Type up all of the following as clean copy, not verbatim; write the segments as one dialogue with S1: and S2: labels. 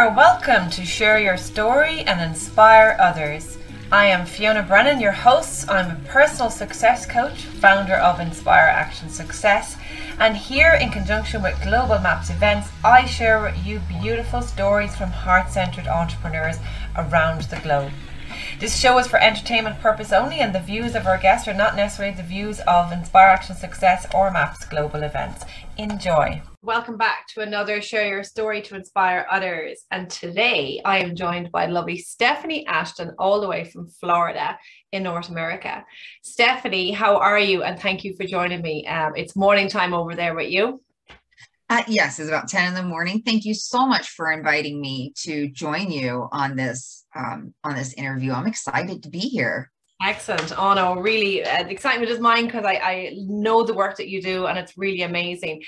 S1: there, welcome to share your story and inspire others. I am Fiona Brennan, your host. I'm a personal success coach, founder of Inspire Action Success, and here in conjunction with Global Maps Events, I share with you beautiful stories from heart-centered entrepreneurs around the globe. This show is for entertainment purpose only, and the views of our guests are not necessarily the views of Inspire Action Success or MAPS Global Events. Enjoy. Welcome back to another Share Your Story to Inspire Others. And today I am joined by lovely Stephanie Ashton, all the way from Florida in North America. Stephanie, how are you? And thank you for joining me. It's morning time over there with you.
S2: Yes, it's about 10 in the morning. Thank you so much for inviting me to join you on this interview. I'm excited to be here.
S1: Excellent. Oh no, really, the excitement is mine because I know the work that you do and it's really amazing.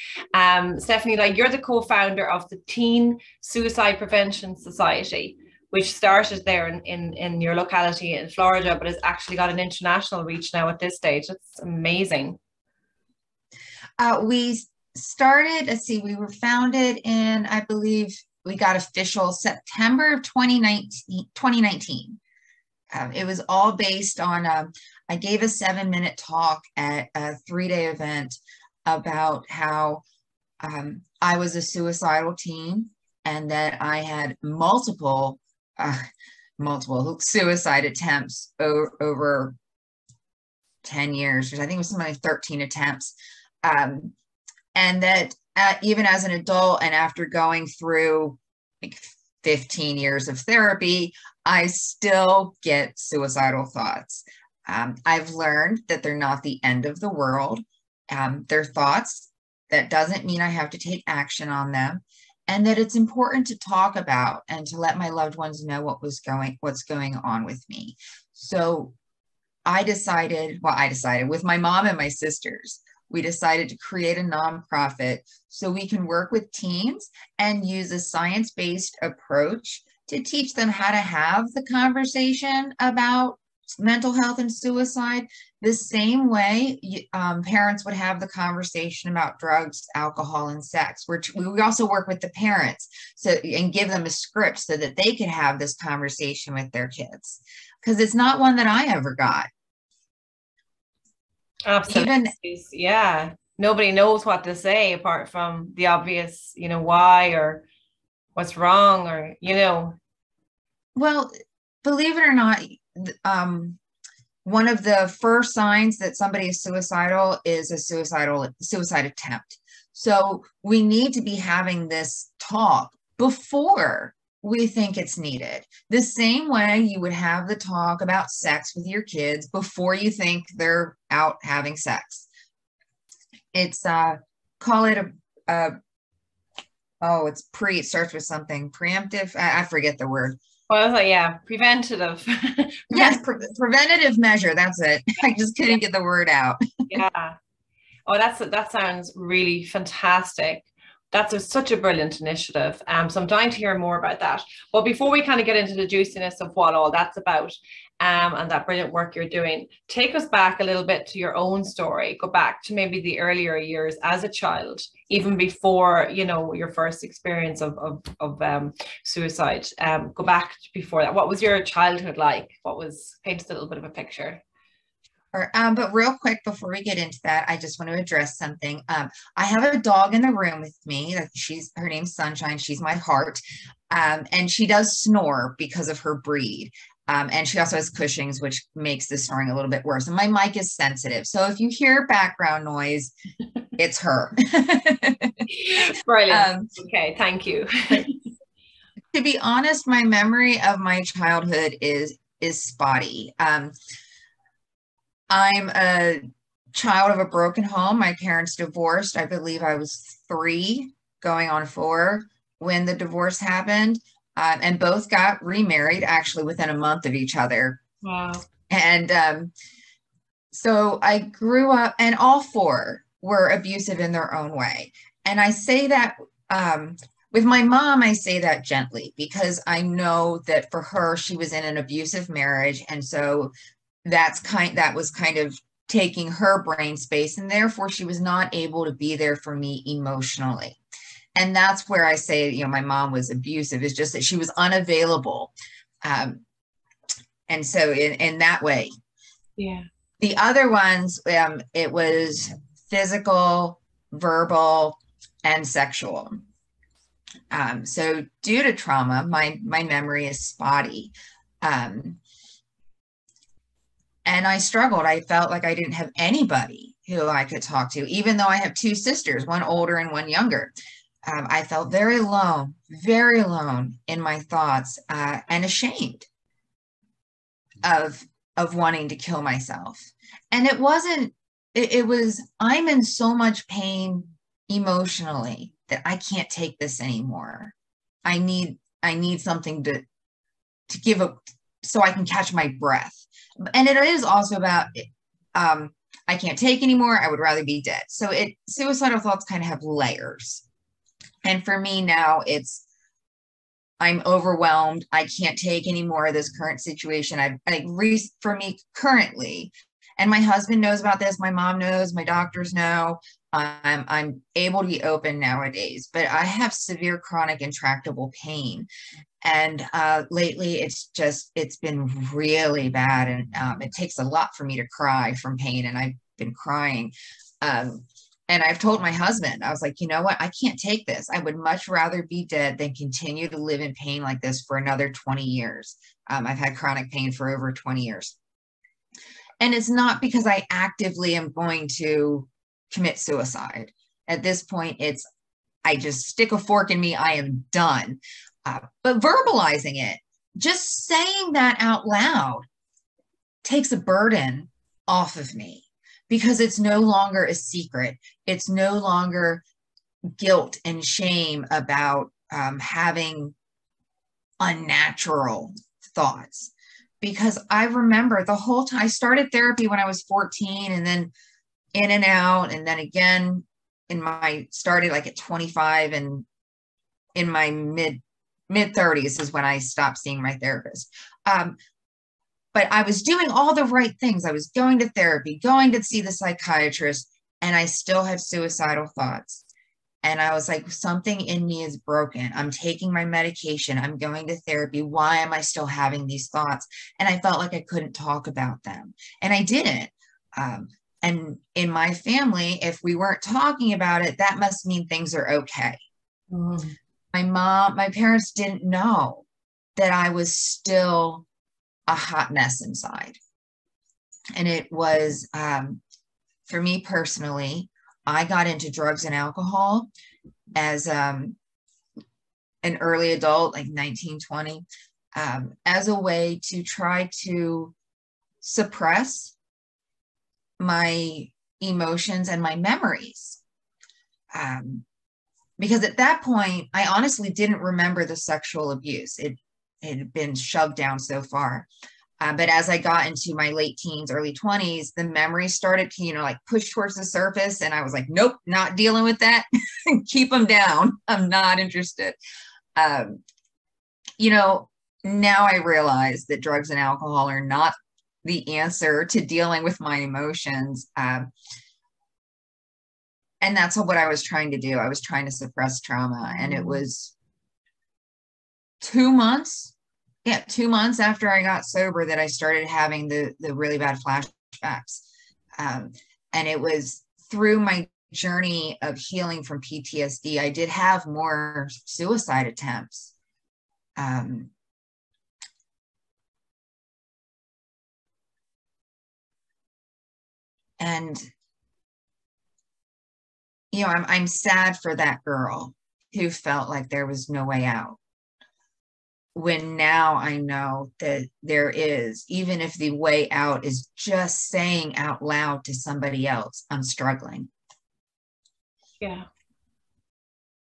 S1: Stephanie, like, you're the co-founder of the Teen Suicide Prevention Society, which started there in your locality in Florida, but has actually got an international reach now at this stage. It's amazing.
S2: We started, we were founded in, I believe we got official September of 2019. It was all based on, I gave a 7-minute talk at a 3-day event about how I was a suicidal teen and that I had multiple suicide attempts over 10 years, which I think was something like 13 attempts. And that even as an adult and after going through like 15 years of therapy, I still get suicidal thoughts. I've learned that they're not the end of the world. They're thoughts. That doesn't mean I have to take action on them, and that it's important to talk about and to let my loved ones know what's going on with me. So I decided with my mom and my sisters, we decided to create a nonprofit so we can work with teens and use a science-based approach to teach them how to have the conversation about mental health and suicide the same way parents would have the conversation about drugs, alcohol, and sex. We also work with the parents and give them a script so that they can have this conversation with their kids, because it's not one that I ever got.
S1: Absolutely. Yeah. Nobody knows what to say apart from the obvious, why or what's wrong or,
S2: Well, believe it or not, one of the first signs that somebody is suicidal is a suicide attempt. So we need to be having this talk before we think it's needed. The same way you would have the talk about sex with your kids before you think they're out having sex. It's call it it starts with something preemptive. I forget the word.
S1: Well, I was like, yeah, preventative.
S2: Yes, preventative measure. That's it. I just couldn't get the word out.
S1: Yeah. Oh, that sounds really fantastic. That's such a brilliant initiative. So I'm dying to hear more about that. But before we kind of get into the juiciness of what all that's about, and that brilliant work you're doing, take us back a little bit to your own story. Go back to maybe the earlier years as a child, even before, your first experience of suicide. Go back before that. What was your childhood like? Paint us a little bit of a picture.
S2: But real quick, before we get into that, I just want to address something. I have a dog in the room with me. Her name's Sunshine. She's my heart. And she does snore because of her breed. And she also has Cushing's, which makes the snoring a little bit worse. And my mic is sensitive. So if you hear background noise, it's her.
S1: Brilliant. Okay, thank you.
S2: To be honest, my memory of my childhood is spotty. I'm a child of a broken home. My parents divorced. I believe I was 3 going on 4 when the divorce happened, and both got remarried actually within a month of each other.
S1: Wow.
S2: And so I grew up, and all 4 were abusive in their own way. And I say that with my mom, I say that gently because I know that for her, she was in an abusive marriage. And so that was kind of taking her brain space, and therefore she was not able to be there for me emotionally. And that's where I say, you know, my mom was abusive, is just that she was unavailable. And so in that way.
S1: Yeah.
S2: The other ones, it was physical, verbal, and sexual. So due to trauma, my memory is spotty. And I struggled. I felt like I didn't have anybody who I could talk to, even though I have two sisters, one older and one younger. I felt very alone in my thoughts, and ashamed of wanting to kill myself. And it wasn't, it was, I'm in so much pain emotionally that I can't take this anymore. I need something to give up so I can catch my breath. And it is also about, I can't take anymore. I would rather be dead. So suicidal thoughts kind of have layers. And for me now, I'm overwhelmed. I can't take any more of this current situation. For me currently, and my husband knows about this. My mom knows, my doctors know. I'm able to be open nowadays, but I have severe chronic intractable pain. And lately it's been really bad. And it takes a lot for me to cry from pain. And I've been crying. And I've told my husband, I was like, you know what? I can't take this. I would much rather be dead than continue to live in pain like this for another 20 years. I've had chronic pain for over 20 years. And it's not because I actively am going to commit suicide. At this point, I just stick a fork in me. I am done. But verbalizing it, just saying that out loud takes a burden off of me, because it's no longer a secret. It's no longer guilt and shame about having unnatural thoughts. Because I remember the whole time, I started therapy when I was 14, and then in and out, and then again started like at 25, and in my mid 30s is when I stopped seeing my therapist. But I was doing all the right things. I was going to therapy, going to see the psychiatrist, and I still had suicidal thoughts. And I was like, something in me is broken. I'm taking my medication. I'm going to therapy. Why am I still having these thoughts? And I felt like I couldn't talk about them. And I didn't. And in my family, if we weren't talking about it, that must mean things are okay. Mm. My parents didn't know that I was still a hot mess inside. And it was, for me personally, I got into drugs and alcohol as an early adult, like 19, 20, as a way to try to suppress my emotions and my memories. Because at that point, I honestly didn't remember the sexual abuse. It had been shoved down so far. But as I got into my late teens, early 20s, the memories started to, like push towards the surface. And I was like, nope, not dealing with that. Keep them down. I'm not interested. Now I realize that drugs and alcohol are not the answer to dealing with my emotions. And that's what I was trying to do. I was trying to suppress trauma. And it was 2 months. Yeah, 2 months after I got sober that I started having the really bad flashbacks. And it was through my journey of healing from PTSD, I did have more suicide attempts. And I'm sad for that girl who felt like there was no way out. When now I know that there is, even if the way out is just saying out loud to somebody else, I'm struggling.
S1: Yeah.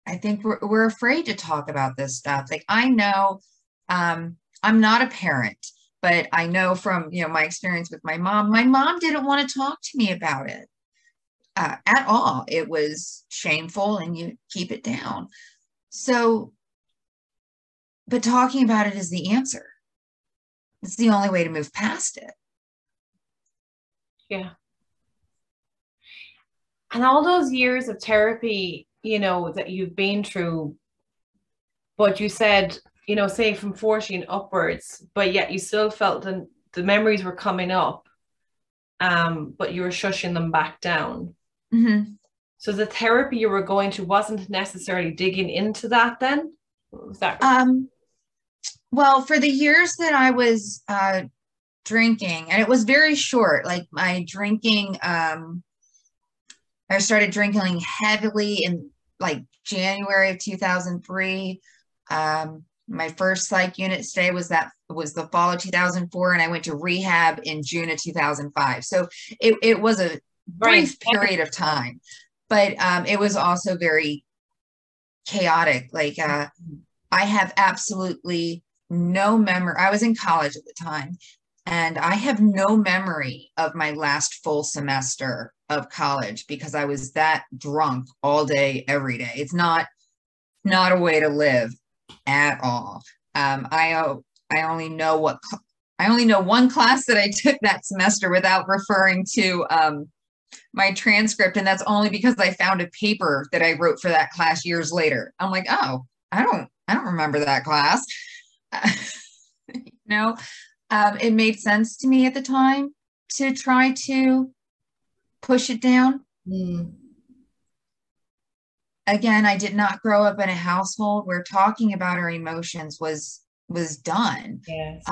S2: I think we're afraid to talk about this stuff. Like, I know, I'm not a parent, but I know from, my experience with my mom didn't want to talk to me about it at all. It was shameful and you keep it down. So, but talking about it is the answer. It's the only way to move past it.
S1: Yeah. And all those years of therapy, you know, that you've been through, but you said, you know, say from 14 upwards, but yet you still felt the memories were coming up, but you were shushing them back down.
S2: Mm-hmm.
S1: So the therapy you were going to wasn't necessarily digging into that then? Was that
S2: Well, for the years that I was drinking, and it was very short, like my drinking, I started drinking heavily in like January of 2003. My first psych unit stay was the fall of 2004, and I went to rehab in June of 2005. So it was a brief period of time, but it was also very chaotic. Like I have absolutely no memory. I was in college at the time, and I have no memory of my last full semester of college because I was that drunk all day, every day. It's not a way to live at all. I only know one class that I took that semester without referring to my transcript, and that's only because I found a paper that I wrote for that class years later. I'm like, oh, I don't remember that class. No, it made sense to me at the time to try to push it down. Again, I did not grow up in a household where talking about our emotions was done.
S1: Yes.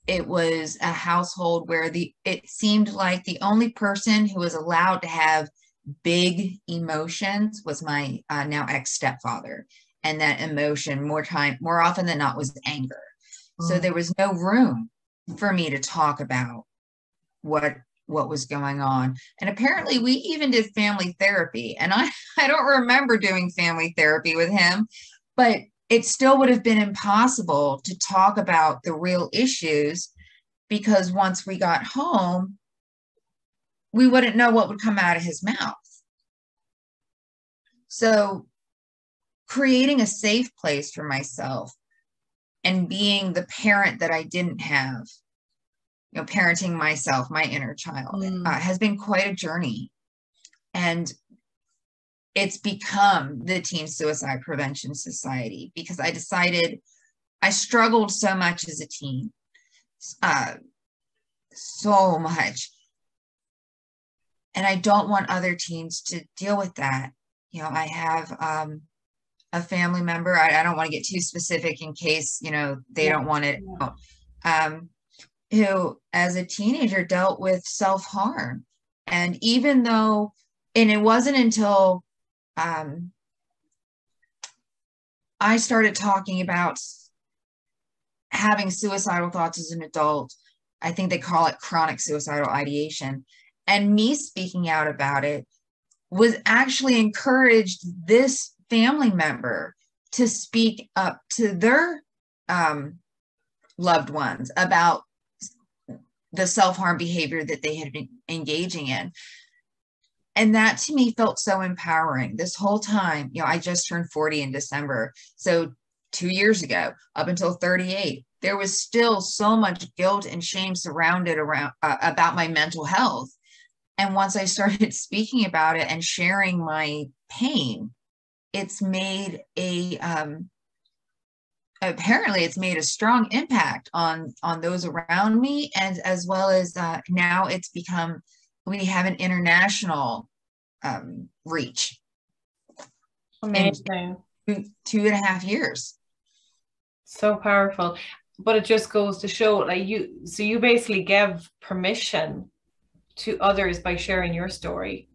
S2: It was a household where it seemed like the only person who was allowed to have big emotions was my now ex-stepfather. And that emotion more often than not was anger. So there was no room for me to talk about what was going on. And apparently we even did family therapy. And I don't remember doing family therapy with him, but it still would have been impossible to talk about the real issues because once we got home, we wouldn't know what would come out of his mouth. So creating a safe place for myself and being the parent that I didn't have, you know, parenting myself, my inner child, has been quite a journey. And it's become the Teen Suicide Prevention Society because I decided I struggled so much as a teen, so much. And I don't want other teens to deal with that. You know, I have a family member, I don't want to get too specific in case, you know, they don't want it, who as a teenager dealt with self-harm. And even though, and it wasn't until I started talking about having suicidal thoughts as an adult, I think they call it chronic suicidal ideation, and me speaking out about it was actually encouraged this family member to speak up to their loved ones about the self-harm behavior that they had been engaging in. And that to me felt so empowering. This whole time, you know, I just turned 40 in December. So 2 years ago, up until 38, there was still so much guilt and shame surrounded around about my mental health. And once I started speaking about it and sharing my pain, it's made apparently it's made a strong impact on those around me, and as well as now it's become, we have an international reach.
S1: Amazing.
S2: In 2.5 years.
S1: So powerful. But it just goes to show, like, you basically give permission to others by sharing your story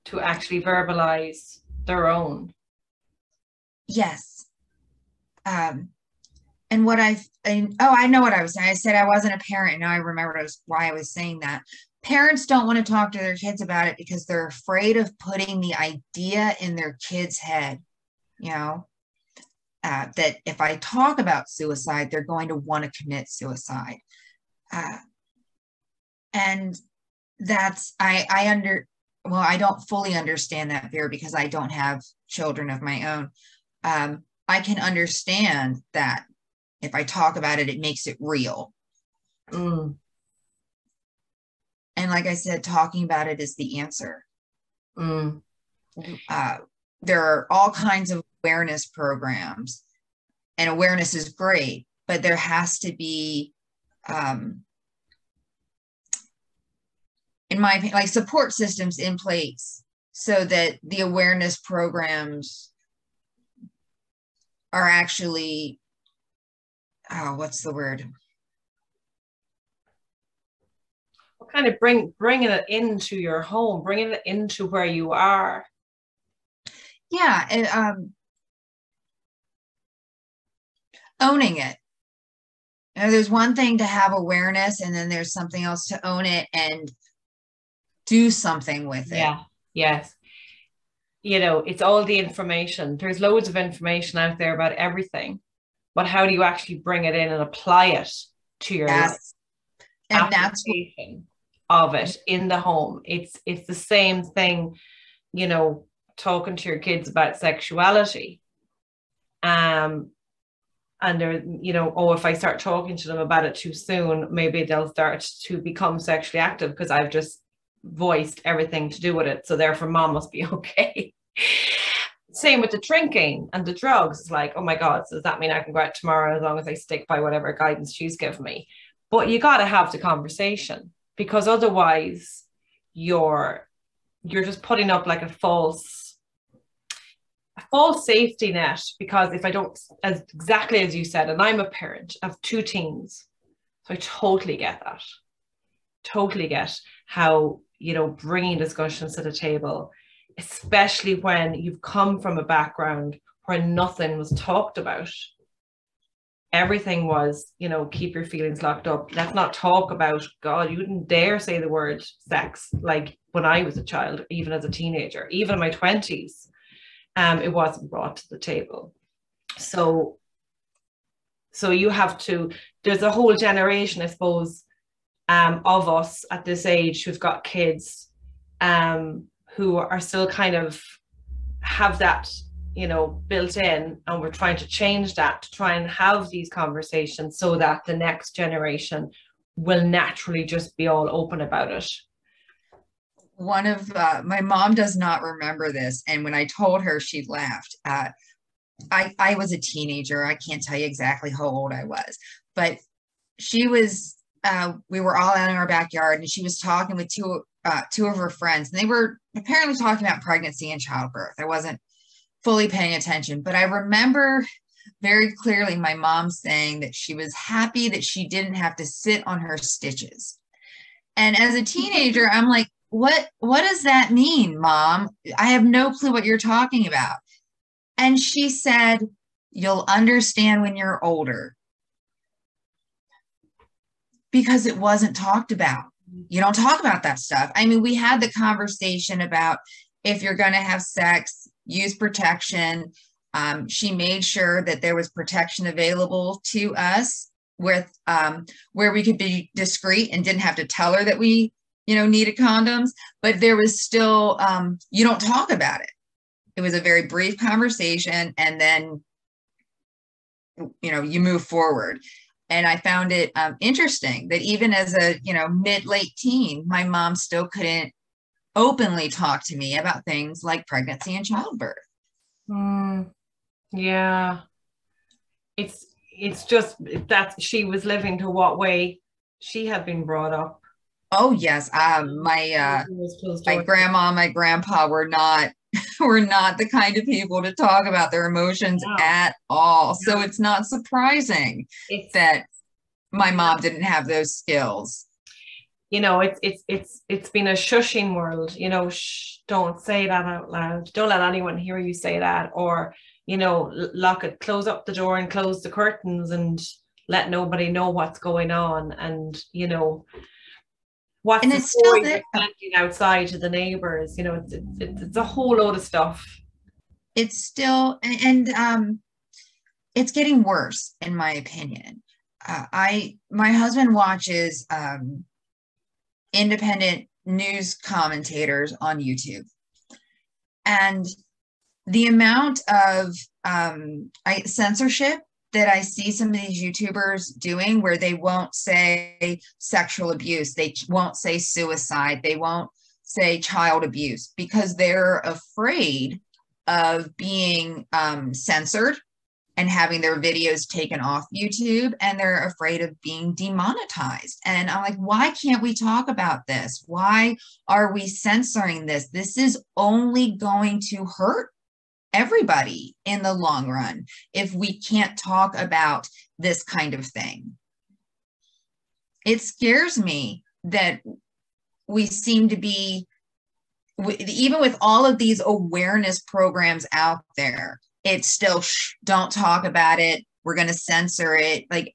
S1: to actually verbalize their own.
S2: Yes. And what I know what I was saying. I said I wasn't a parent, and now I remember why I was saying that. Parents don't want to talk to their kids about it because they're afraid of putting the idea in their kid's head, you know, that if I talk about suicide, they're going to want to commit suicide. And that's, I don't fully understand that fear because I don't have children of my own. I can understand that if I talk about it, it makes it real. And like I said, talking about it is the answer. there are all kinds of awareness programs, and awareness is great, but there has to be, in my opinion, like support systems in place so that the awareness programs are actually, what's the word?
S1: Kind of bringing it into your home, bringing it into where you are.
S2: Yeah, owning it. You know, there's one thing to have awareness, and then there's something else to own it and do something with it.
S1: Yeah, yes. You know, it's all the information. There's loads of information out there about everything, but how do you actually bring it in and apply it to your life? And that's of it in the home. It's the same thing, you know, talking to your kids about sexuality. And they're, you know, oh, if I start talking to them about it too soon, maybe they'll start to become sexually active because I've just voiced everything to do with it. So therefore mom must be okay. Same with the drinking and the drugs. It's like, oh my God, so does that mean I can go out tomorrow as long as I stick by whatever guidance she's given me? But you got to have the conversation, because otherwise you're just putting up like a false safety net. Because if I don't, as exactly as you said, and I'm a parent of 2 teens, so I totally get that. Totally get how, you know, bringing discussions to the table, especially when you've come from a background where nothing was talked about. Everything was, you know, keep your feelings locked up. Let's not talk about, God, you wouldn't dare say the word sex. Like when I was a child, even as a teenager, even in my 20s, it wasn't brought to the table. So you have to, there's a whole generation, I suppose, of us at this age who've got kids, who are still kind of have that, you know, built in, and we're trying to change that to try and have these conversations so that the next generation will naturally just be all open about it.
S2: One of my mom does not remember this, and when I told her, she laughed. I was a teenager. I can't tell you exactly how old I was, but she was. We were all out in our backyard, and she was talking with two of her friends, and they were apparently talking about pregnancy and childbirth. I wasn't fully paying attention, but I remember very clearly my mom saying that she was happy that she didn't have to sit on her stitches. And as a teenager, I'm like, what does that mean, Mom? I have no clue what you're talking about. And she said, you'll understand when you're older. Because it wasn't talked about. You don't talk about that stuff. I mean, we had the conversation about if you're going to have sex, use protection. She made sure that there was protection available to us with where we could be discreet and didn't have to tell her that we, you know, needed condoms. But there was still, you don't talk about it. It was a very brief conversation, and then, you know, you move forward. And I found it interesting that even as a, you know, mid-late teen, my mom still couldn't openly talk to me about things like pregnancy and childbirth.
S1: Yeah. It's just that she was living to what way she had been brought up.
S2: Oh, yes. My grandma, my grandpa were not the kind of people to talk about their emotions at all. No. So it's not surprising that my mom didn't have those skills.
S1: You know, it's been a shushing world. You know, don't say that out loud. Don't let anyone hear you say that, or, you know, lock it, close up the door and close the curtains and let nobody know what's going on. And, you know, what's the story you're sending outside to the neighbors? You know, it's a whole load of stuff.
S2: It's still, and it's getting worse, in my opinion. My husband watches independent news commentators on YouTube, and the amount of censorship that I see some of these YouTubers doing, where they won't say sexual abuse, they won't say suicide, they won't say child abuse, because they're afraid of being censored and having their videos taken off YouTube, and they're afraid of being demonetized. And I'm like, why can't we talk about this? Why are we censoring this? This is only going to hurt everybody in the long run if we can't talk about this kind of thing. It scares me that we seem to be, even with all of these awareness programs out there, it's still, don't talk about it. We're going to censor it. Like,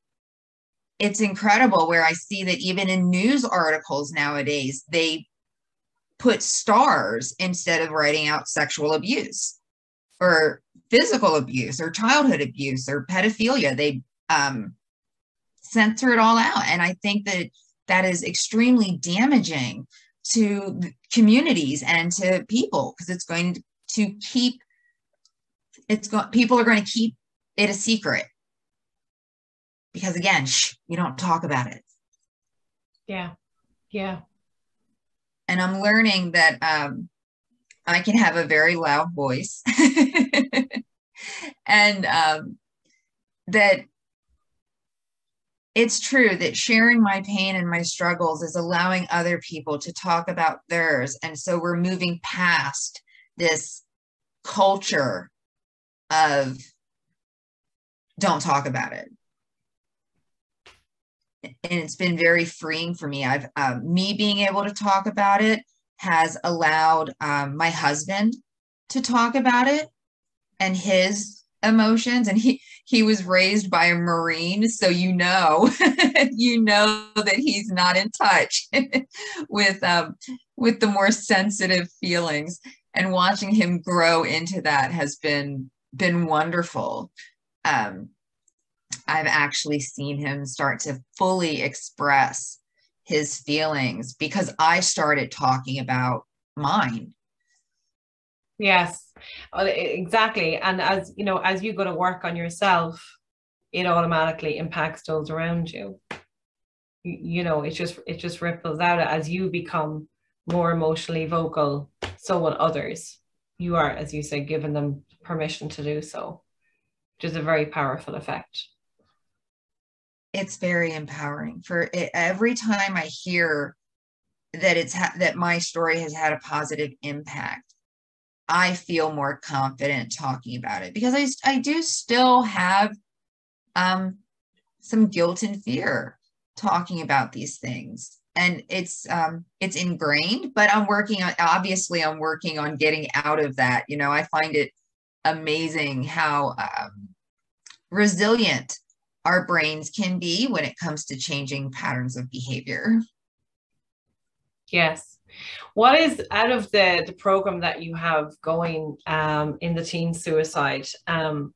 S2: it's incredible where I see that even in news articles nowadays, they put stars instead of writing out sexual abuse or physical abuse or childhood abuse or pedophilia. They censor it all out. And I think that that is extremely damaging to communities and to people, because it's going to keep, people are going to keep it a secret, because again, you don't talk about it.
S1: Yeah. Yeah.
S2: And I'm learning that I can have a very loud voice and that it's true that sharing my pain and my struggles is allowing other people to talk about theirs. And so we're moving past this culture of don't talk about it. And it's been very freeing for me. Me being able to talk about it has allowed my husband to talk about it and his emotions. And he was raised by a Marine, so you know that he's not in touch with the more sensitive feelings. And watching him grow into that has been wonderful. I've actually seen him start to fully express his feelings because I started talking about mine.
S1: Yes, exactly. And as you know, as you go to work on yourself, it automatically impacts those around you. You know, it just ripples out as you become more emotionally vocal. So will others. You are, as you say, giving them permission to do so, which is a very powerful effect.
S2: It's very empowering. For it, every time I hear that that my story has had a positive impact, I feel more confident talking about it, because I do still have some guilt and fear talking about these things, and it's ingrained. But I'm working on getting out of that. You know, I find it amazing how resilient our brains can be when it comes to changing patterns of behavior.
S1: Yes. What is, out of the program that you have going in the teen suicide, and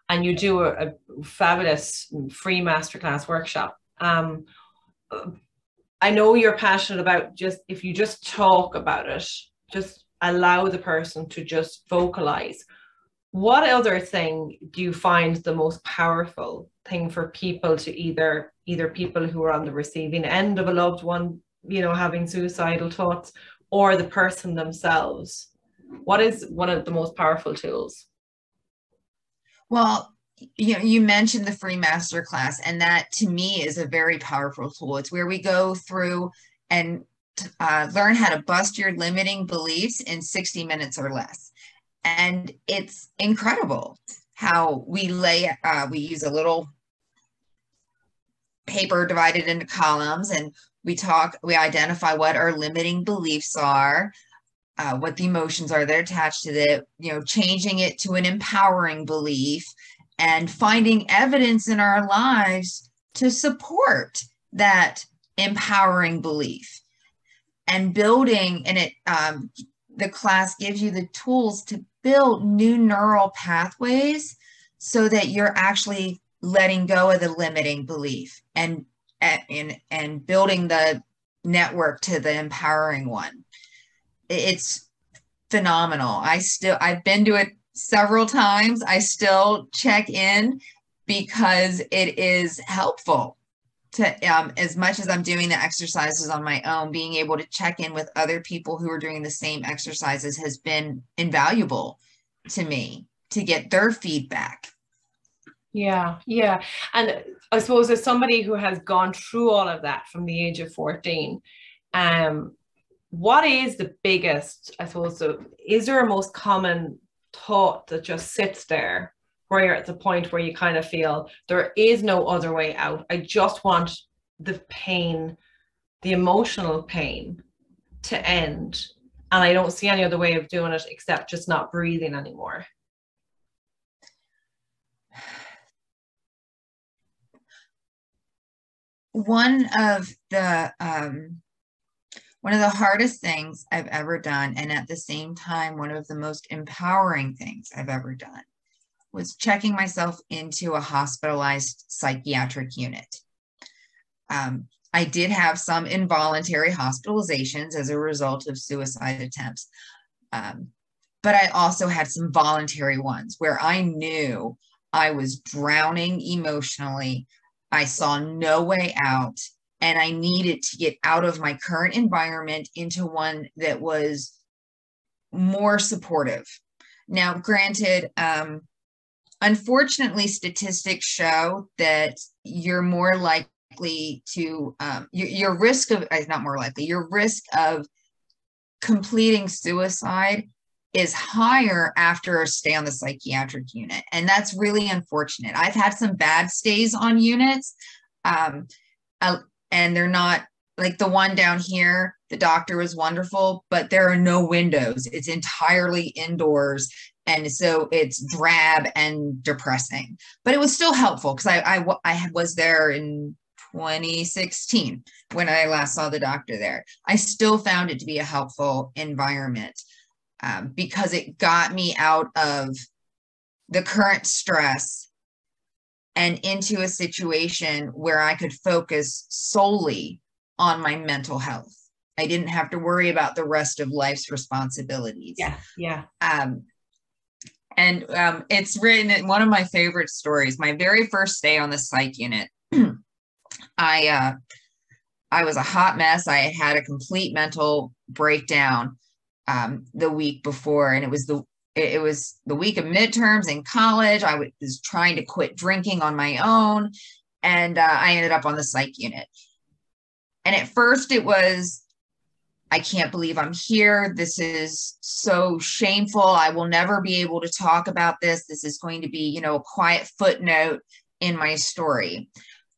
S1: you do a fabulous free masterclass workshop. I know you're passionate about if you just talk about it, just allow the person to just vocalize. What other thing do you find the most powerful thing for people to either people who are on the receiving end of a loved one, you know, having suicidal thoughts, or the person themselves? What is one of the most powerful tools?
S2: Well, you know, you mentioned the free masterclass, and that to me is a very powerful tool. It's where we go through and learn how to bust your limiting beliefs in 60 minutes or less. And it's incredible how we use a little paper divided into columns, and we identify what our limiting beliefs are, what the emotions are that are attached to it, you know, changing it to an empowering belief, and finding evidence in our lives to support that empowering belief, and building. And the class gives you the tools to build new neural pathways so that you're actually letting go of the limiting belief and building the network to the empowering one. It's phenomenal. I've been to it several times. I still check in because it is helpful to, as much as I'm doing the exercises on my own, being able to check in with other people who are doing the same exercises has been invaluable to me to get their feedback.
S1: Yeah, yeah. And I suppose as somebody who has gone through all of that from the age of 14, what is the biggest, I suppose, is there a most common thought that just sits there where you're at the point where you kind of feel there is no other way out? I just want the pain, the emotional pain to end. And I don't see any other way of doing it except just not breathing anymore.
S2: One of the hardest things I've ever done, and at the same time, one of the most empowering things I've ever done, was checking myself into a hospitalized psychiatric unit. I did have some involuntary hospitalizations as a result of suicide attempts, but I also had some voluntary ones where I knew I was drowning emotionally. I saw no way out, and I needed to get out of my current environment into one that was more supportive. Now, granted, unfortunately, statistics show that you're more likely to, your risk of, not more likely, your risk of completing suicide is higher after a stay on the psychiatric unit. And that's really unfortunate. I've had some bad stays on units, and they're not like the one down here. The doctor was wonderful, but there are no windows. It's entirely indoors. And so it's drab and depressing, but it was still helpful because I was there in 2016 when I last saw the doctor there. I still found it to be a helpful environment. Because it got me out of the current stress and into a situation where I could focus solely on my mental health. I didn't have to worry about the rest of life's responsibilities.
S1: Yeah, yeah.
S2: It's written in one of my favorite stories. My very first stay on the psych unit, I was a hot mess. I had a complete mental breakdown the week before, and it was the week of midterms in college. I was trying to quit drinking on my own, and I ended up on the psych unit. And at first it was, I can't believe I'm here. This is so shameful. I will never be able to talk about this. This is going to be, a quiet footnote in my story.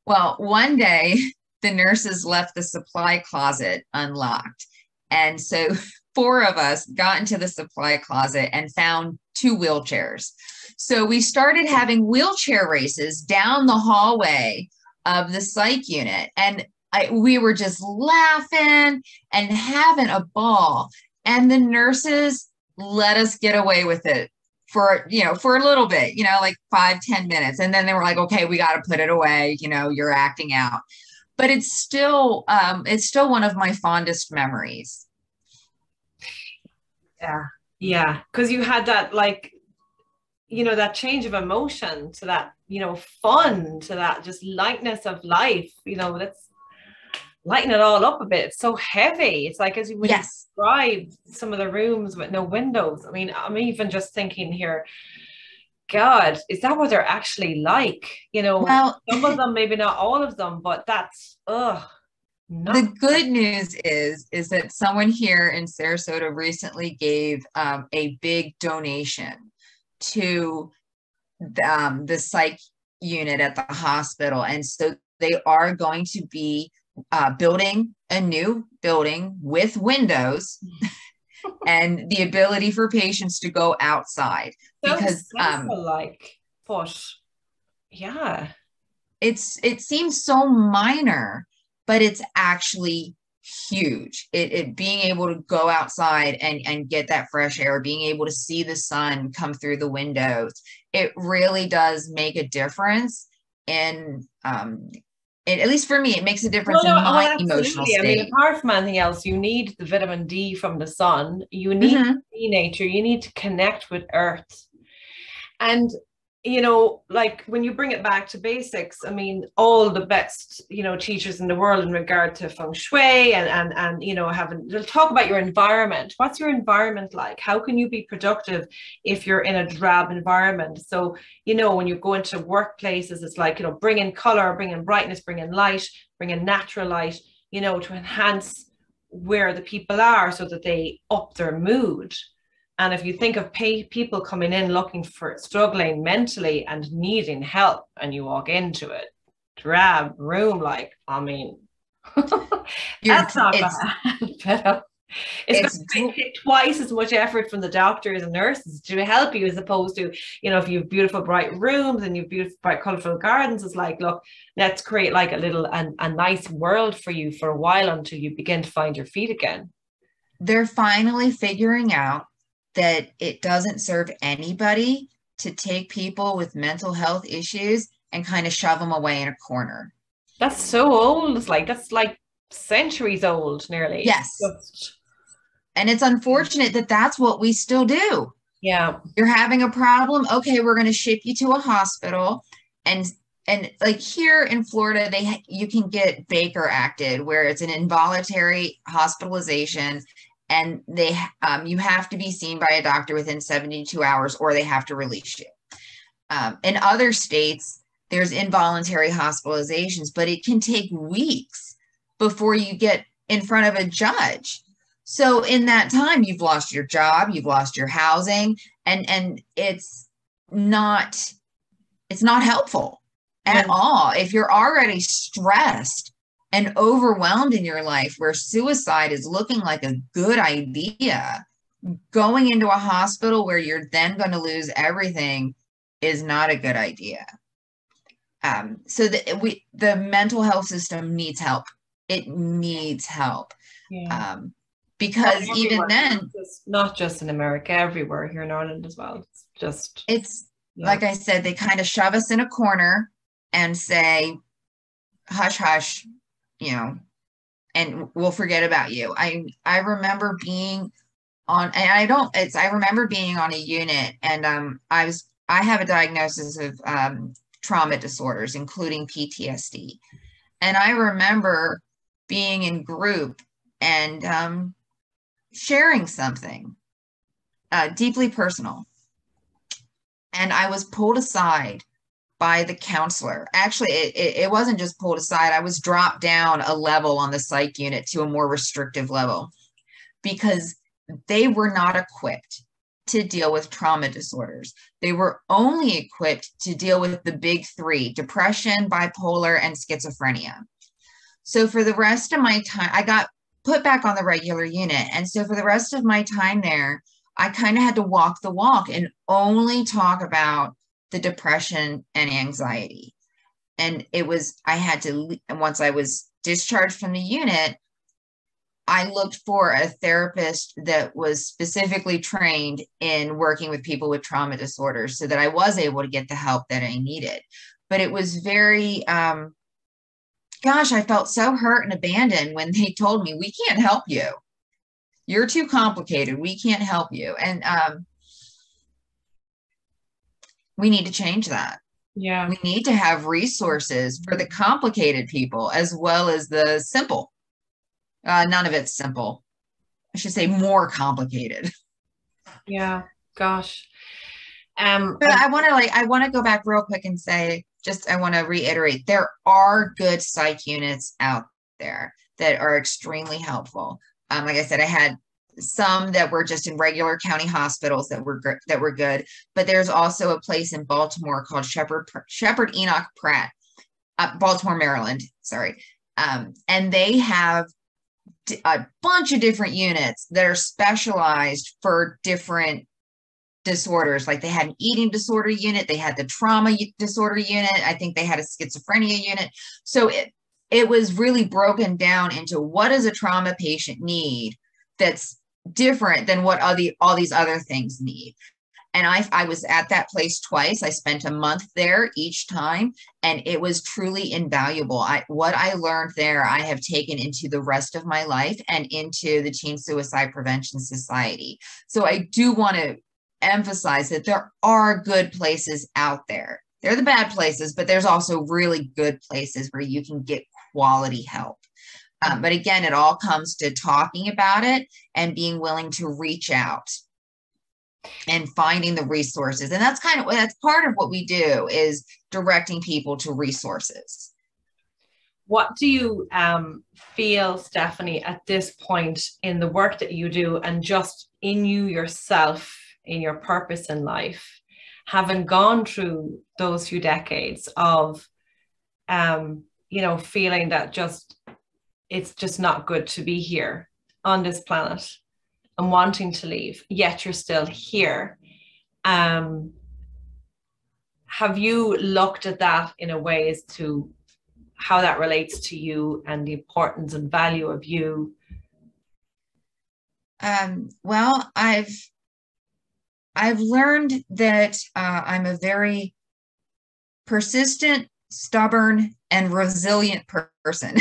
S2: Well, one day the nurses left the supply closet unlocked. And so 4 of us got into the supply closet and found 2 wheelchairs. So we started having wheelchair races down the hallway of the psych unit. And we were just laughing and having a ball. And the nurses let us get away with it for a little bit, like 5-10 minutes. And then they were like, okay, we got to put it away. You're acting out. But it's still one of my fondest memories.
S1: Yeah. Because you had that, that change of emotion to that, fun, to that just lightness of life, that's lighten it all up a bit. It's so heavy. It's like, as you would describe some of the rooms with no windows. I mean, I'm even just thinking here, God, is that what they're actually like? Well, some of them, maybe not all of them, but that's,
S2: the good news is that someone here in Sarasota recently gave a big donation to the psych unit at the hospital. And so they are going to be building a new building with windows and the ability for patients to go outside. Because
S1: yeah,
S2: it seems so minor, but it's actually huge. It being able to go outside and get that fresh air, being able to see the sun come through the windows, it really does make a difference in at least for me, it makes a difference in my emotional state.
S1: I mean, apart from anything else, you need the vitamin D from the sun. You need to see nature. You need to connect with Earth. And you know, like when you bring it back to basics, I mean, all the best, you know, teachers in the world in regard to feng shui and you know, having, they'll talk about your environment. What's your environment like? How can you be productive if you're in a drab environment? So, you know, when you go into workplaces, it's like, you know, bring in color, bring in brightness, bring in light, bring in natural light, you know, to enhance where the people are so that they up their mood. And if you think of people coming in looking for struggling mentally and needing help, and you walk into it, drab room, like, I mean, that's not going to help. It's going to take twice as much effort from the doctors and nurses to help you, as opposed to, you know, if you have beautiful, bright rooms and you have beautiful, bright, colorful gardens, it's like, look, let's create like a little, a nice world for you for a while until you begin to find your feet again.
S2: They're finally figuring out that it doesn't serve anybody to take people with mental health issues and kind of shove them away in a corner.
S1: That's so old. It's like, that's like centuries old, nearly.
S2: Yes. And it's unfortunate that that's what we still do.
S1: Yeah.
S2: You're having a problem. Okay, we're going to ship you to a hospital. And like here in Florida, you can get Baker acted, where it's an involuntary hospitalization, and you have to be seen by a doctor within 72 hours, or they have to release you. In other states, there's involuntary hospitalizations, but it can take weeks before you get in front of a judge. So in that time, you've lost your job, you've lost your housing, and it's not helpful at all. If you're already stressed and overwhelmed in your life, where suicide is looking like a good idea, going into a hospital where you're then going to lose everything is not a good idea. So the mental health system needs help. It needs help.
S1: Yeah.
S2: Because even then,
S1: not just in America, everywhere here in Ireland as well. It's
S2: like I said, they kind of shove us in a corner and say, hush, hush, you know, and we'll forget about you. I remember being on, and I remember being on a unit, and I have a diagnosis of trauma disorders, including PTSD. And I remember being in group and sharing something deeply personal. And I was pulled aside by the counselor. Actually, it wasn't just pulled aside. I was dropped down a level on the psych unit to a more restrictive level, because they were not equipped to deal with trauma disorders. They were only equipped to deal with the big three: depression, bipolar, and schizophrenia. So for the rest of my time, I got put back on the regular unit. And so for the rest of my time there, I kind of had to walk the walk and only talk about the depression and anxiety. And once I was discharged from the unit, I looked for a therapist that was specifically trained in working with people with trauma disorders, so that I was able to get the help that I needed. But it was very, gosh, I felt so hurt and abandoned when they told me, we can't help you. You're too complicated. We can't help you. And we need to change that.
S1: Yeah.
S2: We need to have resources for the complicated people as well as the simple. None of it's simple. I should say more complicated.
S1: Yeah. Gosh.
S2: But I want to go back real quick and say, I want to reiterate, there are good psych units out there that are extremely helpful. Like I said, I had some that were just in regular county hospitals that were good, but there's also a place in Baltimore called Shepherd Enoch Pratt, Baltimore, Maryland. Sorry. And they have a bunch of different units that are specialized for different disorders. Like they had an eating disorder unit, they had the trauma disorder unit, I think they had a schizophrenia unit. So it was really broken down into what does a trauma patient need that's different than what all these other things need. And I was at that place twice. I spent a month there each time, and it was truly invaluable. What I learned there, I have taken into the rest of my life and into the Teen Suicide Prevention Society. So I do want to emphasize that there are good places out there. They're the bad places, but there's also really good places where you can get quality help. But again, it all comes to talking about it and being willing to reach out and finding the resources. And that's part of what we do, is directing people to resources.
S1: What do you feel, Stephanie, at this point in the work that you do and just in you yourself, in your purpose in life, having gone through those few decades of, feeling that it's just not good to be here on this planet and wanting to leave, yet you're still here. Have you looked at that in a way as to how that relates to you and the importance and value of you?
S2: Well, I've learned that I'm a very persistent, stubborn, and resilient person.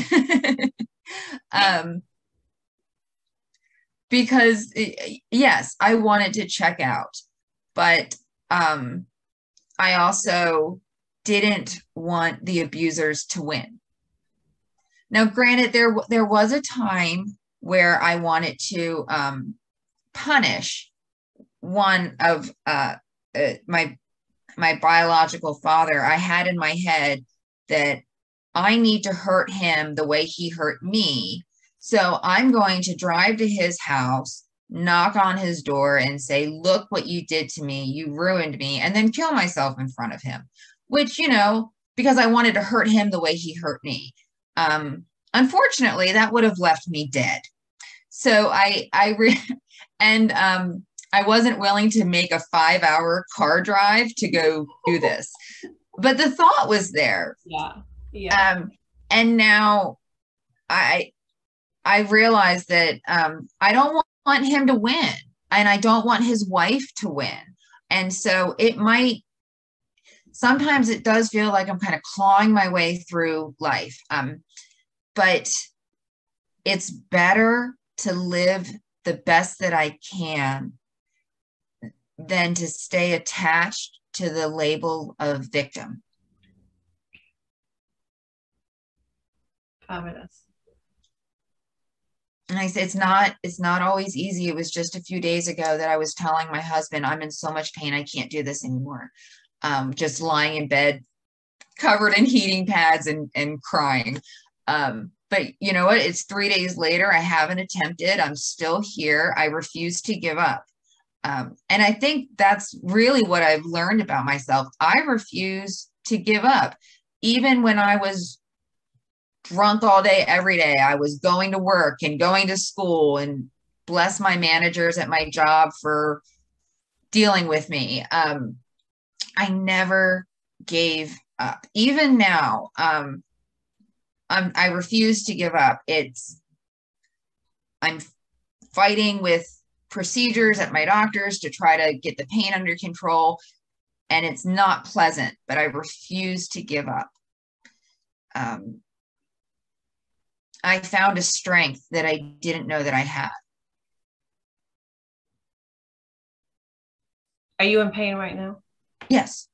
S2: Because yes, I wanted to check out, but I also didn't want the abusers to win. Now, granted, there was a time where I wanted to punish one of my biological father. I had in my head that I need to hurt him the way he hurt me. So I'm going to drive to his house, knock on his door and say, look what you did to me. You ruined me. And then kill myself in front of him, which, because I wanted to hurt him the way he hurt me. Unfortunately, that would have left me dead. So I wasn't willing to make a 5-hour car drive to go do this, but the thought was there.
S1: Yeah.
S2: And now I realized that I don't want him to win, and I don't want his wife to win. And so sometimes it does feel like I'm kind of clawing my way through life. But it's better to live the best that I can than to stay attached to the label of victim.
S1: Fabulous.
S2: And I said, it's not always easy. It was just a few days ago that I was telling my husband, I'm in so much pain, I can't do this anymore. Just lying in bed, covered in heating pads and crying. But you know what? It's 3 days later. I haven't attempted. I'm still here. I refuse to give up. And I think that's really what I've learned about myself. I refuse to give up. Even when I was drunk all day, every day, I was going to work and going to school, and bless my managers at my job for dealing with me. I never gave up. Even now, I refuse to give up. I'm fighting with procedures at my doctor's to try to get the pain under control, and it's not pleasant, but I refuse to give up. I found a strength that I didn't know that I had.
S1: Are you in pain right now?
S2: Yes.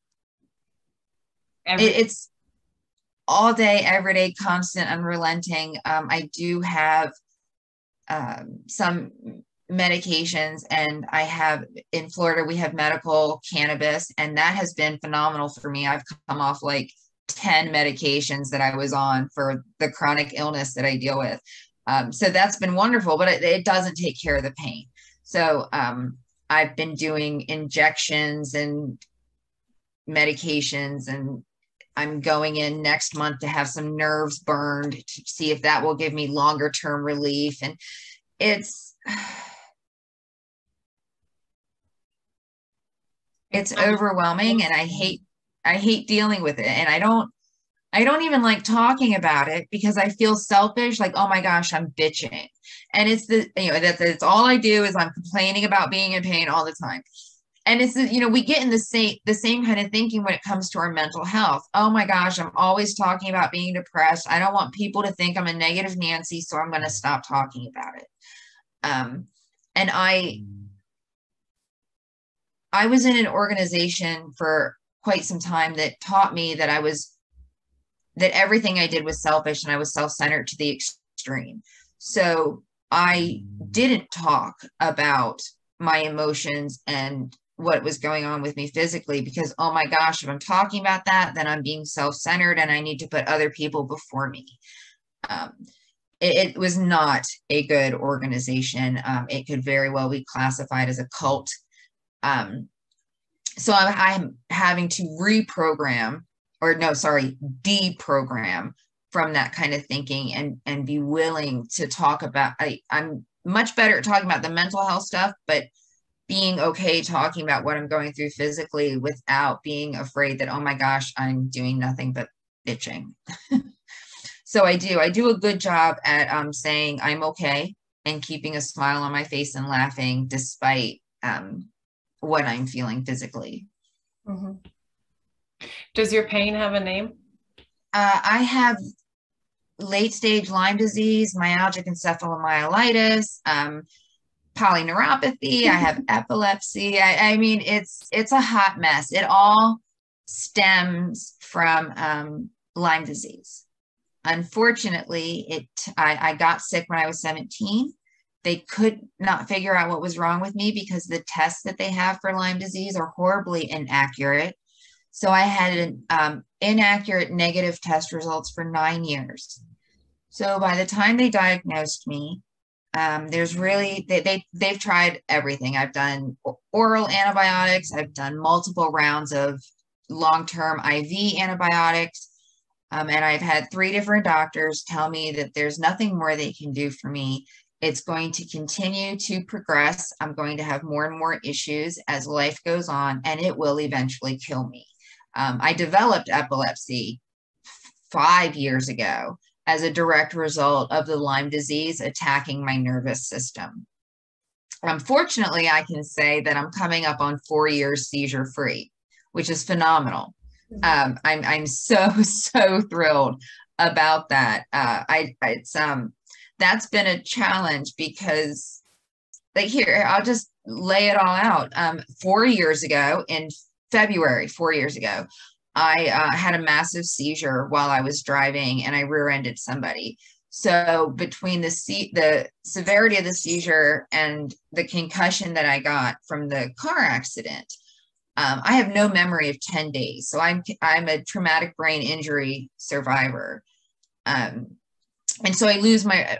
S2: It's all day, every day, constant, unrelenting. I do have some medications, and I have, in Florida, we have medical cannabis, and that has been phenomenal for me. I've come off like 10 medications that I was on for the chronic illness that I deal with. So that's been wonderful, but it doesn't take care of the pain. So I've been doing injections and medications, and I'm going in next month to have some nerves burned to see if that will give me longer term relief. And it's overwhelming, and I hate dealing with it. And I don't even like talking about it because I feel selfish. Like, oh my gosh, I'm bitching. And it's that's all I do is I'm complaining about being in pain all the time. And it's, we get in the same kind of thinking when it comes to our mental health. Oh my gosh, I'm always talking about being depressed. I don't want people to think I'm a negative Nancy, so I'm going to stop talking about it. And I was in an organization for quite some time that taught me that that everything I did was selfish and I was self-centered to the extreme. So I didn't talk about my emotions and what was going on with me physically, because, oh my gosh, if I'm talking about that, then I'm being self-centered and I need to put other people before me. Um, it was not a good organization. It could very well be classified as a cult. So I'm having to deprogram from that kind of thinking and be willing to talk about, I'm much better at talking about the mental health stuff, but being okay talking about what I'm going through physically without being afraid that, oh my gosh, I'm doing nothing but bitching. So I do a good job at saying I'm okay and keeping a smile on my face and laughing despite what I'm feeling physically.
S1: Mm-hmm. Does your pain have a name?
S2: I have late stage Lyme disease, myalgic encephalomyelitis, polyneuropathy. I have epilepsy. I mean, it's a hot mess. It all stems from Lyme disease. Unfortunately, I got sick when I was 17. They could not figure out what was wrong with me because the tests that they have for Lyme disease are horribly inaccurate. So I had an inaccurate negative test results for 9 years. So by the time they diagnosed me, there's really, they've tried everything. I've done oral antibiotics. I've done multiple rounds of long-term IV antibiotics. And I've had 3 different doctors tell me that there's nothing more they can do for me. It's going to continue to progress. I'm going to have more and more issues as life goes on, and it will eventually kill me. I developed epilepsy 5 years ago as a direct result of the Lyme disease attacking my nervous system. Unfortunately, I can say that I'm coming up on 4 years seizure free, which is phenomenal. I'm so thrilled about that. That's been a challenge because, like, here, I'll just lay it all out. 4 years ago, in February, 4 years ago, I had a massive seizure while I was driving and I rear-ended somebody. So between the severity of the seizure and the concussion that I got from the car accident, I have no memory of 10 days. So I'm a traumatic brain injury survivor. And so I lose my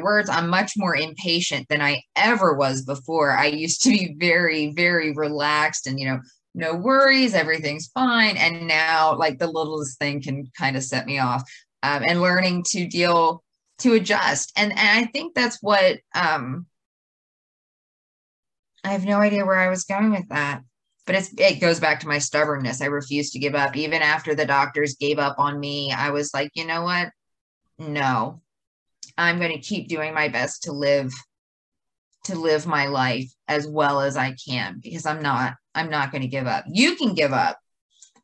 S2: words. I'm much more impatient than I ever was before. I used to be very, very relaxed and, no worries, everything's fine. And now, like, the littlest thing can kind of set me off. And learning to adjust. And I think that's what, I have no idea where I was going with that. But it goes back to my stubbornness. I refuse to give up. Even after the doctors gave up on me, I was like, you know what? No, I'm going to keep doing my best to live my life as well as I can, because I'm not going to give up. You can give up,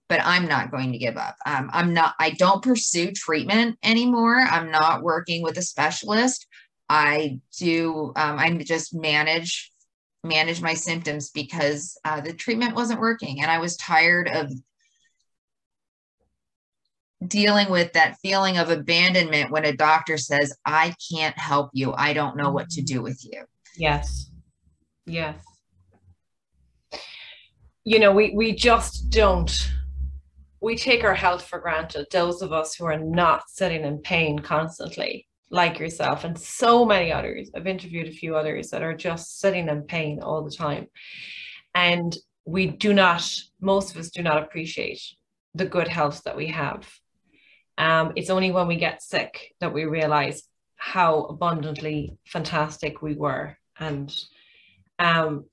S2: but I'm not going to give up. I don't pursue treatment anymore. I'm not working with a specialist. I just manage my symptoms because the treatment wasn't working. And I was tired of dealing with that feeling of abandonment when a doctor says, I can't help you. I don't know what to do with you.
S1: Yes. Yes. We just don't. We take our health for granted. Those of us who are not sitting in pain constantly, like yourself and so many others. I've interviewed a few others that are just sitting in pain all the time. And most of us do not appreciate the good health that we have. It's only when we get sick that we realize how abundantly fantastic we were. And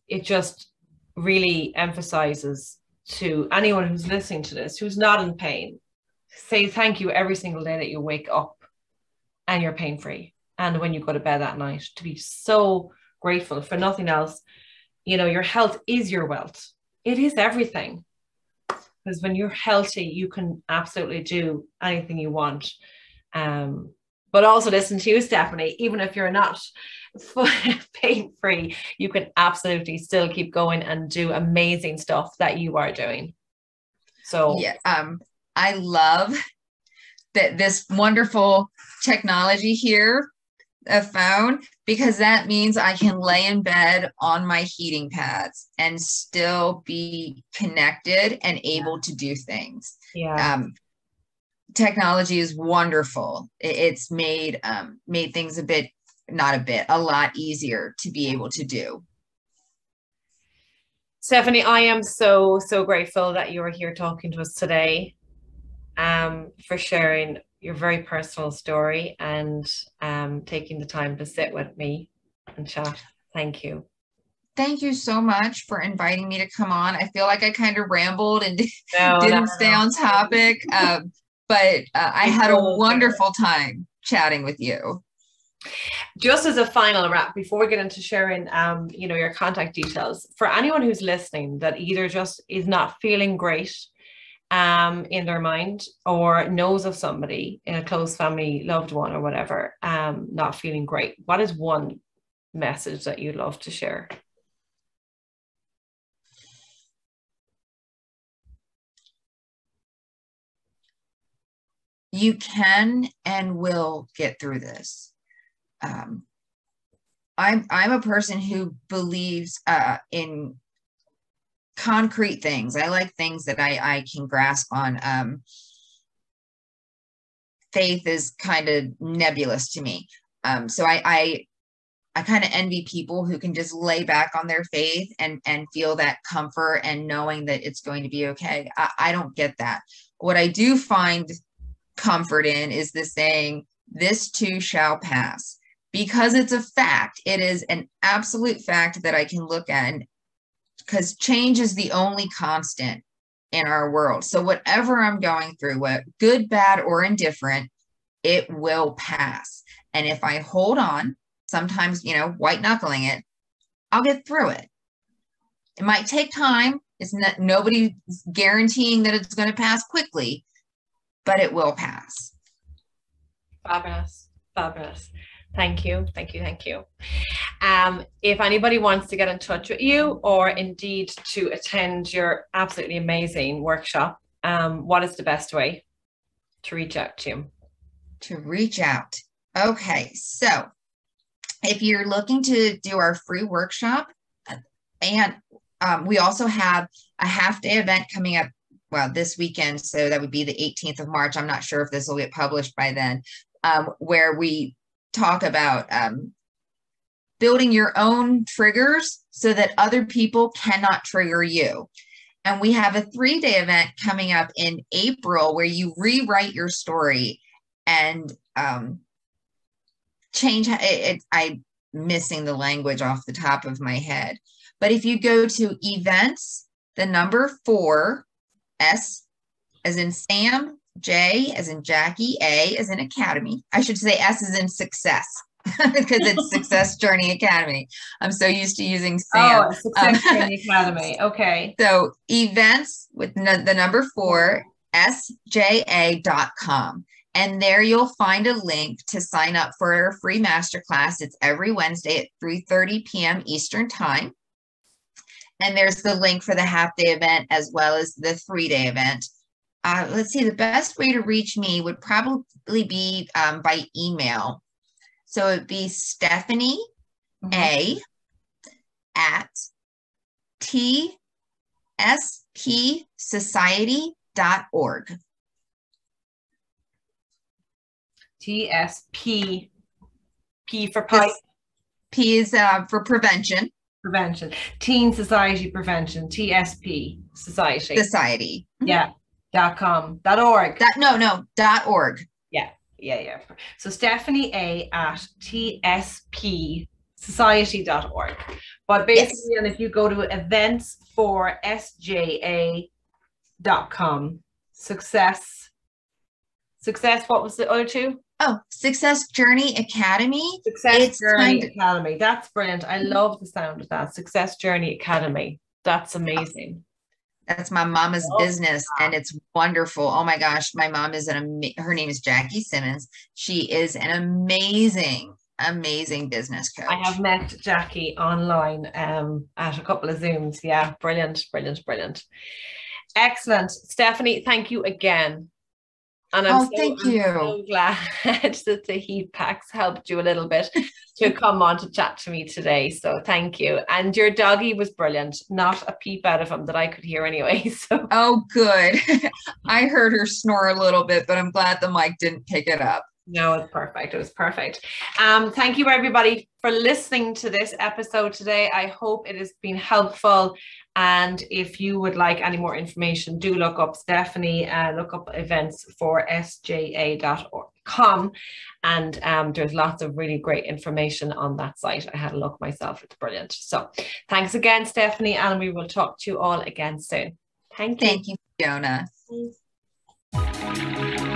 S1: it just really emphasizes to anyone who's listening to this, who's not in pain, say thank you every single day that you wake up and you're pain-free. And when you go to bed at night, to be so grateful for nothing else. Your health is your wealth. It is everything. Because when you're healthy, you can absolutely do anything you want. but also listen to you, Stephanie. Even if you're not pain-free, you can absolutely still keep going and do amazing stuff that you are doing. So
S2: yeah, I love that this wonderful technology here, a phone, because that means I can lay in bed on my heating pads and still be connected and able to do things. Technology is wonderful. It's made things a lot easier to be able to do.
S1: Stephanie, I am so grateful that you are here talking to us today, for sharing your very personal story and taking the time to sit with me and chat. Thank you.
S2: Thank you so much for inviting me to come on. I feel like I kind of rambled and didn't stay on topic, but I had a wonderful time chatting with you.
S1: Just as a final wrap, before we get into sharing, your contact details, for anyone who's listening that either just is not feeling great in their mind, or knows of somebody in a close family, loved one or whatever, not feeling great, what is one message that you'd love to share?
S2: You can and will get through this. I'm a person who believes in concrete things. I like things that I can grasp on. Faith is kind of nebulous to me. So I kind of envy people who can just lay back on their faith and feel that comfort and knowing that it's going to be okay. I don't get that. What I do find comfort in is the saying, "This too shall pass," because it's a fact. It is an absolute fact that I can look at, because change is the only constant in our world. So whatever I'm going through, what good, bad, or indifferent, it will pass. And if I hold on, sometimes, white knuckling it, I'll get through it. It might take time. It's not, nobody's guaranteeing that it's going to pass quickly, but it will pass.
S1: Fabulous. Thank you. If anybody wants to get in touch with you, or indeed to attend your absolutely amazing workshop, what is the best way to reach out to you?
S2: To reach out. Okay, so if you're looking to do our free workshop, and we also have a half-day event coming up, this weekend, so that would be the 18th of March. I'm not sure if this will get published by then, where we talk about building your own triggers so that other people cannot trigger you. And we have a 3-day event coming up in April where you rewrite your story and change it. I'm missing the language off the top of my head. But if you go to events, the number 4, S as in Sam, J as in Jackie, A as in Academy. I should say S as in success, because it's Success Journey Academy. I'm so used to using Sam.
S1: Oh, Success Journey Academy. Okay.
S2: So events with the number 4, SJA.com. And there you'll find a link to sign up for a free masterclass. It's every Wednesday at 3:30 p.m. Eastern Time. And there's the link for the half-day event as well as the 3-day event. Let's see, the best way to reach me would probably be by email. So it'd be Stephanie A at tspsociety.org.
S1: TSP. P for pipe.
S2: P is for prevention.
S1: Prevention. Teen Society Prevention. TSP. Society.
S2: Yeah.
S1: .com. .org.
S2: .org.
S1: Yeah. So Stephanie A at tspsociety.org. But basically, and if you go to events for sja.com, success, what was the other two?
S2: Oh, Success Journey Academy.
S1: Success Journey Academy. That's brilliant. I love the sound of that. Success Journey Academy. That's amazing.
S2: That's my mama's
S1: Oh,
S2: business, and it's wonderful. Oh my gosh, my mom is her name is Jackie Simmons. She is an amazing business
S1: I have
S2: coach.
S1: met Jackie online at a couple of Zooms. Yeah, brilliant, brilliant, brilliant. Excellent. Stephanie, thank you again. And
S2: Oh, thank
S1: I'm
S2: you.
S1: so glad that the heat packs helped you a little bit to come on to chat to me today. So thank you. And your doggy was brilliant. Not a peep out of him that I could hear anyway. So
S2: Oh, good. I heard her snore a little bit, but I'm glad the mic didn't pick it up.
S1: no, it's perfect. It was perfect. Thank you everybody for listening to this episode today. I hope it has been helpful. And if you would like any more information, do look up Stephanie, look up events for sja.com. And there's lots of really great information on that site. I had a look myself. It's brilliant. So thanks again, Stephanie, and we will talk to you all again soon. Thank you.
S2: Thank you, Fiona.
S1: Thanks.